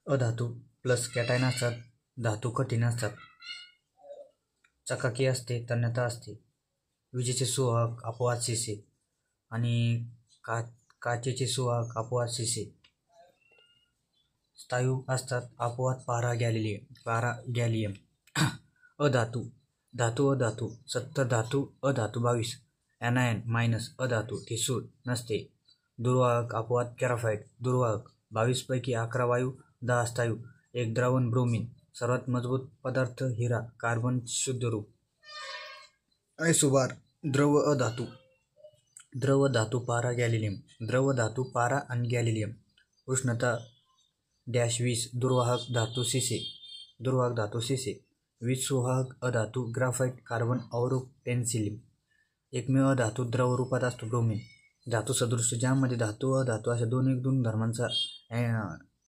अधातू plus cation असतात, धातू कठीण असतात, चकाकी असते, तन्यता असते, विजेचे सुवाहक अपवाद शिसे आणि काचेचे सुवाहक अपवाद शिसे, स्थायू असतात, अपवाद गॅलियम. अधातू अधातू 70, धातू अधातू 22, एनायन मायनस, अधातू ठिसूळ नसते, दुर्वाहक अपवाद ग्राफाइट, दुर्वाहक 22 पैकी 11 वायू, 10 स्थायू, एक द्रावण ब्रोमिन, सर्वात मजबूत पदार्थ हिरा, कार्बन शुद्ध रूप. आयसोबार द्रव धातू पारा गॅलियम, द्रव धातू पारा आणि गॅलियम, उष्णता -20, दुर्वाहक धातू शिसे, वीज सुवाहक अधातू ग्राफाइट, कार्बन अवरोध पेन्सिलिन. एकमेव अधातू द्रव रूपात असतो ब्रोमिन. धातू सदृश, ज्यामध्ये धातू अधातू अशा दोन्ही गुणधर्मांचा